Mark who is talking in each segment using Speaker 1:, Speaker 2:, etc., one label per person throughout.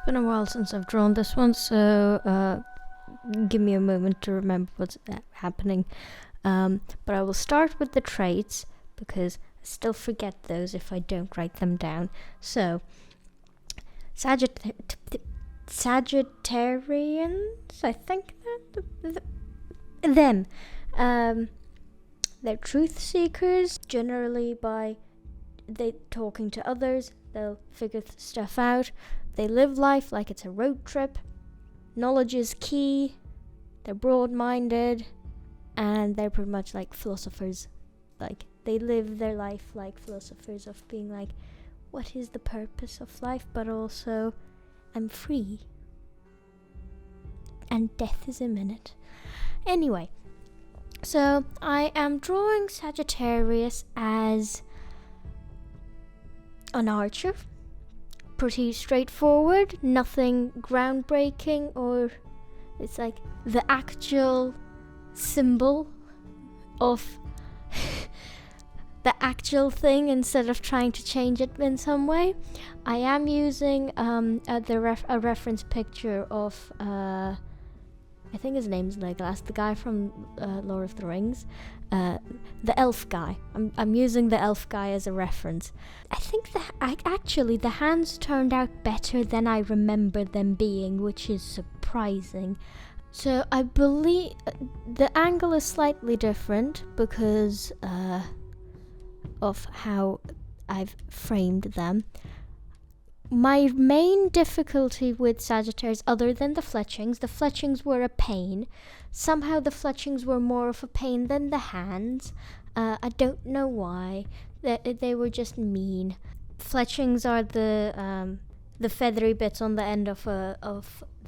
Speaker 1: been a while since I've drawn this one, so give me a moment to remember what's happening. But I will start with the traits because I still forget those if I don't write them down. So, Sagittarians, I think them. They're truth seekers, generally by they talking to others. They'll figure stuff out. They live life like it's a road trip. Knowledge is key. They're broad-minded, and they're pretty much like philosophers. Like, they live their life like philosophers of being like, what is the purpose of life? But also, I'm free. And death is imminent. Anyway, so I am drawing Sagittarius as an archer. Pretty straightforward, nothing groundbreaking, or it's like the actual symbol of the actual thing instead of trying to change it in some way. I am using a reference picture of I think his name's Legolas, the guy from Lord of the Rings, the elf guy. I'm using the elf guy as a reference. I think actually the hands turned out better than I remember them being, which is surprising. So I believe the angle is slightly different because of how I've framed them. My main difficulty with Sagittarius, other than the fletchings were a pain. Somehow the fletchings were more of a pain than the hands. I don't know why. They were just mean. Fletchings are the feathery bits on the end of the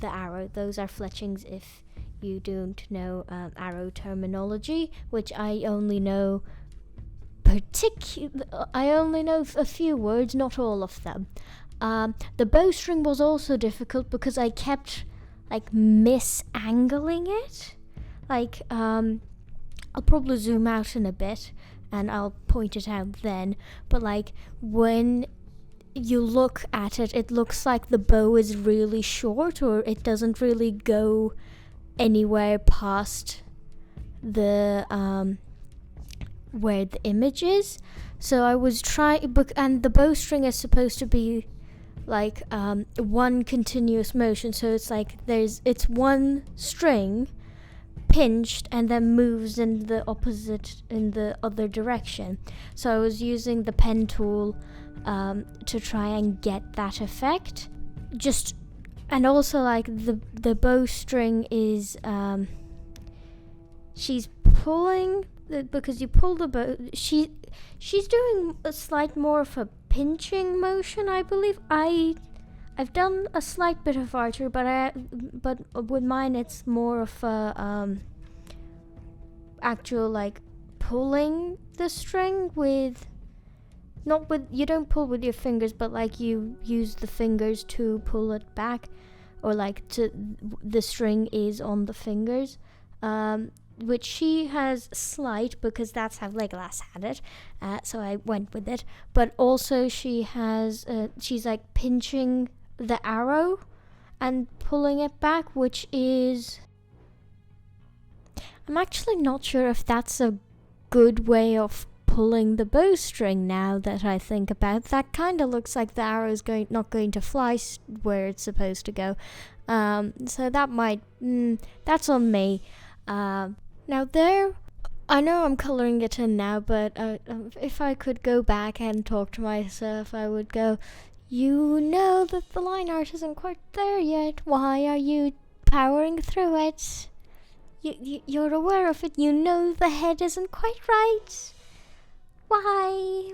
Speaker 1: arrow. Those are fletchings if you don't know arrow terminology, which I only know I only know a few words, not all of them. The bowstring was also difficult because I kept misangling it. I'll probably zoom out in a bit and I'll point it out then. But when you look at it, it looks like the bow is really short, or it doesn't really go anywhere past the where the image is. So I was trying, and the bowstring is supposed to be one continuous motion, so it's one string pinched and then moves in the other direction. So I was using the pen tool to try and get that effect. And also the bowstring is she's pulling because you pull the bow. She's doing a slight more of a pinching motion, I believe. I've done a slight bit of archery, but with mine it's more of a actual pulling the string with, not with, you don't pull with your fingers, but you use the fingers to pull it back, or the string is on the fingers. Which she has slight because that's how Legolas had it, so I went with it. But also she has, she's pinching the arrow and pulling it back, which is, I'm actually not sure if that's a good way of pulling the bowstring now that I think about. That kind of looks like the arrow is not going to fly where it's supposed to go. So that might, that's on me. Now there, I know I'm colouring it in now, but if I could go back and talk to myself, I would go, you know that the line art isn't quite there yet. Why are you powering through it? You're aware of it. You know the head isn't quite right.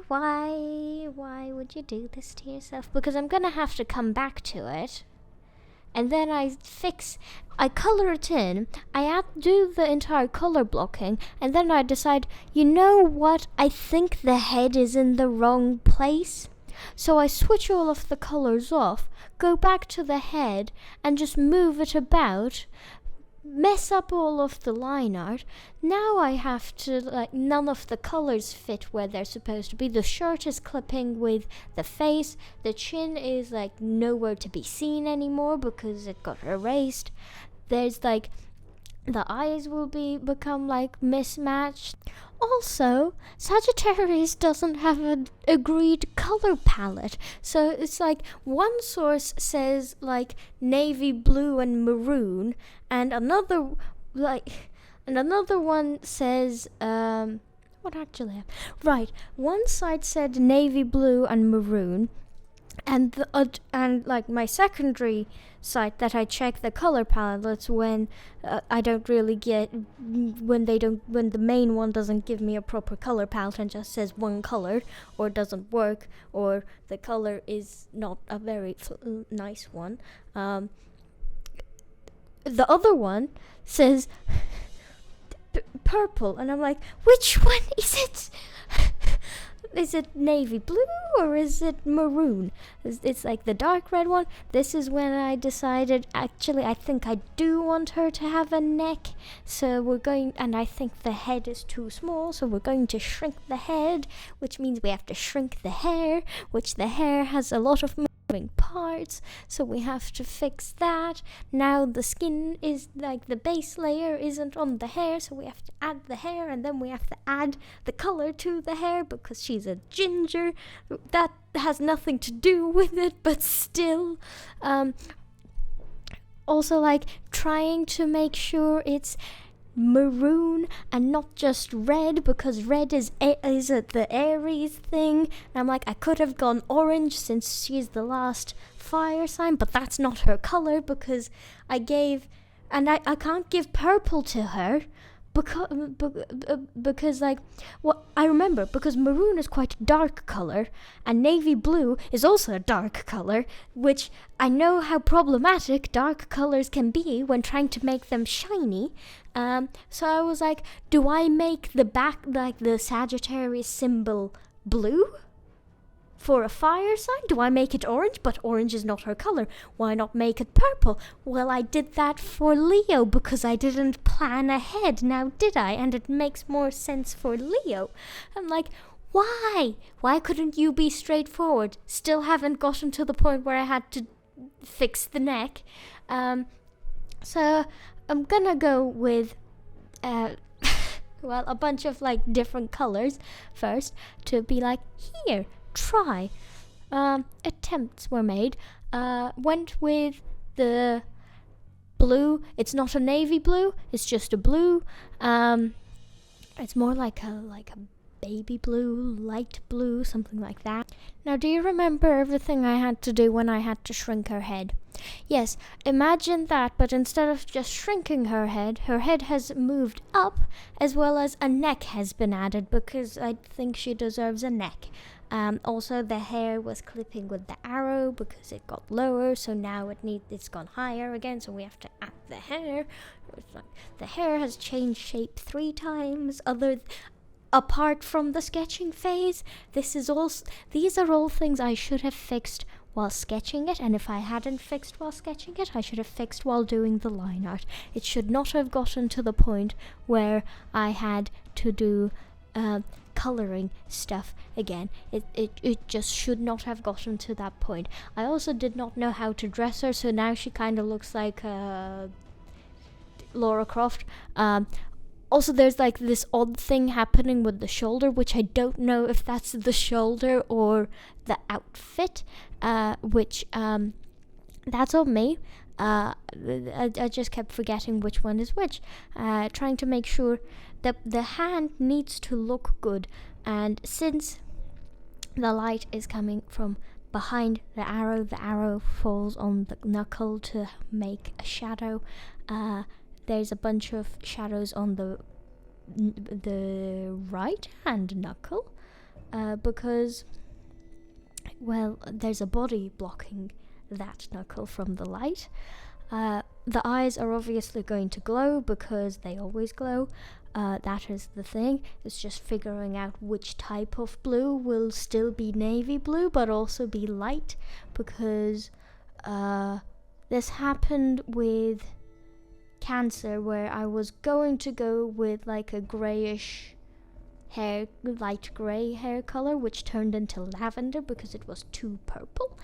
Speaker 1: Why would you do this to yourself? Because I'm going to have to come back to it. And then I colour it in, I do the entire colour blocking, and then I decide, you know what, I think the head is in the wrong place. So I switch all of the colours off, go back to the head, and just move it about, mess up all of the line art. Now I have to, like, none of the colors fit where they're supposed to be. The shirt is clipping with the face. The chin is, like, nowhere to be seen anymore because it got erased. There's, like, the eyes will become, like, mismatched. Also, Sagittarius doesn't have an agreed color palette. So it's like one source says like navy blue and maroon, and another one says what actually? Right, one side said navy blue and maroon, and and like my secondary site that I check the color palettes when I don't really get when the main one doesn't give me a proper color palette and just says one color, or doesn't work, or the color is not a very nice one. The other one says purple, and I'm like, which one is it? Is it navy blue or is it maroon? It's like the dark red one. This is when I decided, actually, I think I do want her to have a neck. So we're going, and I think the head is too small, so we're going to shrink the head, which means we have to shrink the hair, which the hair has a lot of moving parts, so we have to fix that. Now the skin is like the base layer isn't on the hair, so we have to add the hair, and then we have to add the color to the hair because she's a ginger. That has nothing to do with it, but still. Also, like, trying to make sure it's maroon and not just red, because red is the Aries thing, and I'm like, I could have gone orange since she's the last fire sign, but that's not her color because I can't give purple to her because like, what I remember, because maroon is quite a dark color and navy blue is also a dark color, which I know how problematic dark colors can be when trying to make them shiny. So I was like, do I make the back, like the Sagittarius symbol, blue for a fire sign? Do I make it orange? But orange is not her color. Why not make it purple? Well, I did that for Leo because I didn't plan ahead, now did I? And it makes more sense for Leo. I'm like, why? Why couldn't you be straightforward? Still haven't gotten to the point where I had to fix the neck. So I'm gonna go with well, a bunch of like different colors first to be like, here, try. Attempts were made. Went with the blue. It's not a navy blue, it's just a blue. It's more like a baby blue, light blue, something like that. Now, do you remember everything I had to do when I had to shrink her head? Yes, imagine that, but instead of just shrinking her head has moved up, as well as a neck has been added, because I think she deserves a neck. Also, the hair was clipping with the arrow because it got lower, so now it's gone higher again, so we have to add the hair. The hair has changed shape 3 times, apart from the sketching phase. These are all things I should have fixed while sketching it, and if I hadn't fixed while sketching it, I should have fixed while doing the line art. It should not have gotten to the point where I had to do coloring stuff again. It just should not have gotten to that point. I also did not know how to dress her, so now she kind of looks like Laura Croft. Also, there's like this odd thing happening with the shoulder, which I don't know if that's the shoulder or the outfit, which that's on me. I just kept forgetting which one is which. Trying to make sure that the hand needs to look good, and since the light is coming from behind the arrow falls on the knuckle to make a shadow. There's a bunch of shadows on the right hand knuckle because, well, there's a body blocking that knuckle from the light. The eyes are obviously going to glow because they always glow. That is the thing. It's just figuring out which type of blue will still be navy blue but also be light, because this happened with Cancer, where I was going to go with like a grayish hair, light grey hair color, which turned into lavender because it was too purple.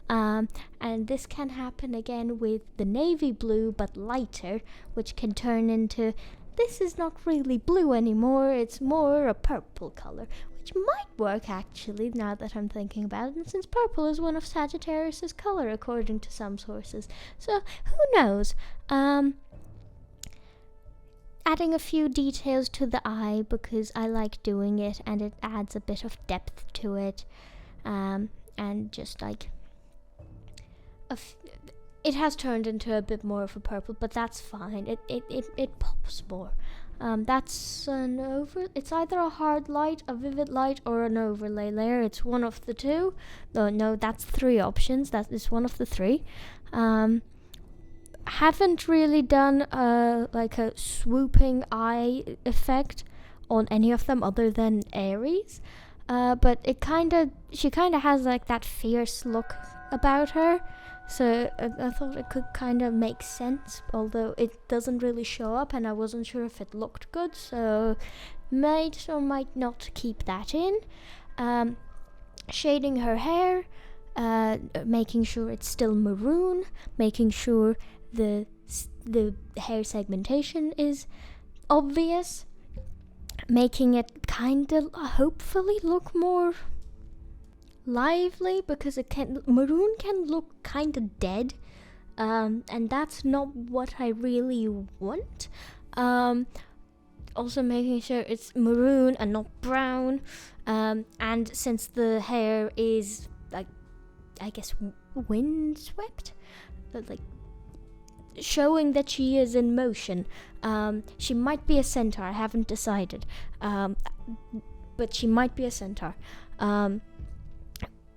Speaker 1: And this can happen again with the navy blue but lighter, which can turn into, this is not really blue anymore, it's more a purple color, which might work actually now that I'm thinking about it, and since purple is one of Sagittarius's color according to some sources, so who knows. Adding a few details to the eye because I like doing it and it adds a bit of depth to it, and just like it has turned into a bit more of a purple, but that's fine. It pops more. That's it's either a hard light, a vivid light, or an overlay layer. It's one of the two. No, that's 3 options. That is one of the 3. Haven't really done like a swooping eye effect on any of them other than Aries, but she kind of has like that fierce look about her, so I thought it could kind of make sense, although it doesn't really show up and I wasn't sure if it looked good, so might or might not keep that in. Shading her hair, making sure it's still maroon, making sure the hair segmentation is obvious, making it kind of hopefully look more lively, because maroon can look kind of dead, and that's not what I really want. Also making sure it's maroon and not brown, and since the hair is like, I guess, windswept, like showing that she is in motion. She might be a centaur, I haven't decided, but she might be a centaur.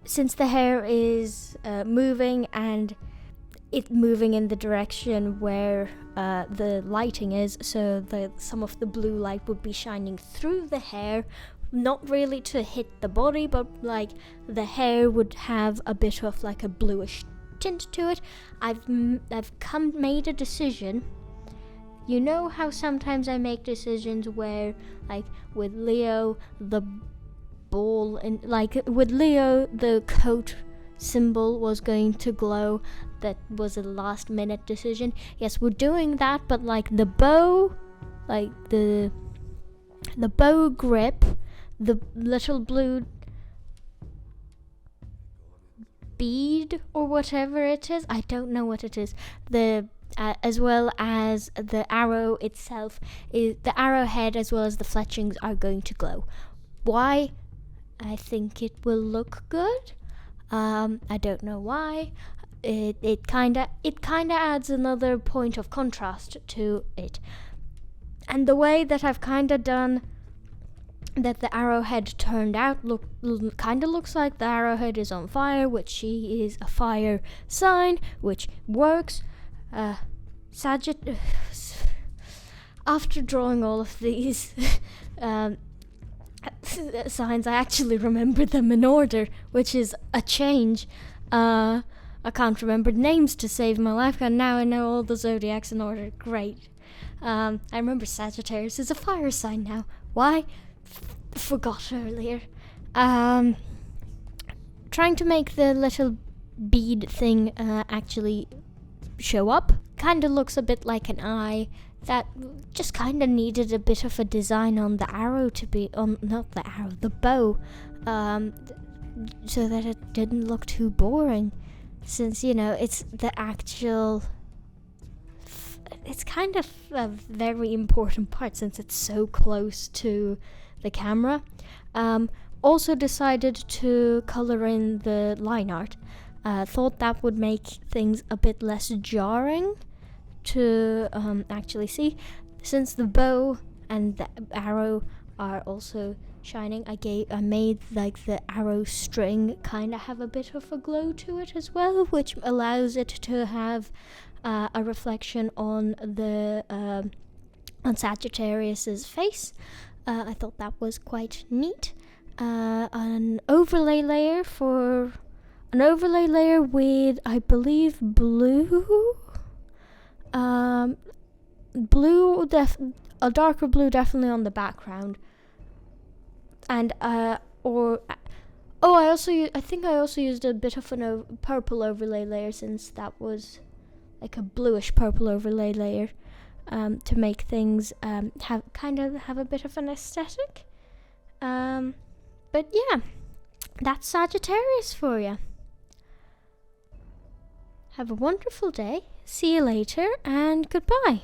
Speaker 1: Since the hair is moving and it moving in the direction where the lighting is, so some of the blue light would be shining through the hair, not really to hit the body, but like the hair would have a bit of like a bluish tint to it. I've made a decision. You know how sometimes I make decisions where, like with Leo, the ball, and like with Leo, the coat symbol was going to glow. That was a last minute decision. Yes, we're doing that, but like the bow, like the bow grip, the little blue bead or whatever it is, I don't know what it is, as well as the arrow itself, is the arrowhead as well as the fletchings are going to glow. Why? I think it will look good. I don't know why. It kinda adds another point of contrast to it, and the way that I've kinda done that the arrowhead turned out kind of looks like the arrowhead is on fire, which she is a fire sign, which works. After drawing all of these signs, I actually remember them in order, which is a change. I can't remember names to save my life, and now I know all the zodiacs in order. Great. I remember Sagittarius is a fire sign now. Why? Forgot earlier. Trying to make the little bead thing actually show up. Kinda looks a bit like an eye. That just kinda needed a bit of a design on the arrow to be on, not the arrow, the bow, so that it didn't look too boring. Since, you know, it's the actual, it's kind of a very important part since it's so close to the camera. Also decided to color in the line art. Thought that would make things a bit less jarring to actually see. Since the bow and the arrow are also shining, I made like the arrow string kind of have a bit of a glow to it as well, which allows it to have a reflection on the on Sagittarius's face. I thought that was quite neat. An overlay layer with, I believe, blue. blue, a darker blue definitely on the background, and I think I also used a bit of a purple overlay layer, since that was like a bluish purple overlay layer, to make things have a bit of an aesthetic. But yeah, that's Sagittarius for you. Have a wonderful day. See you later, and goodbye.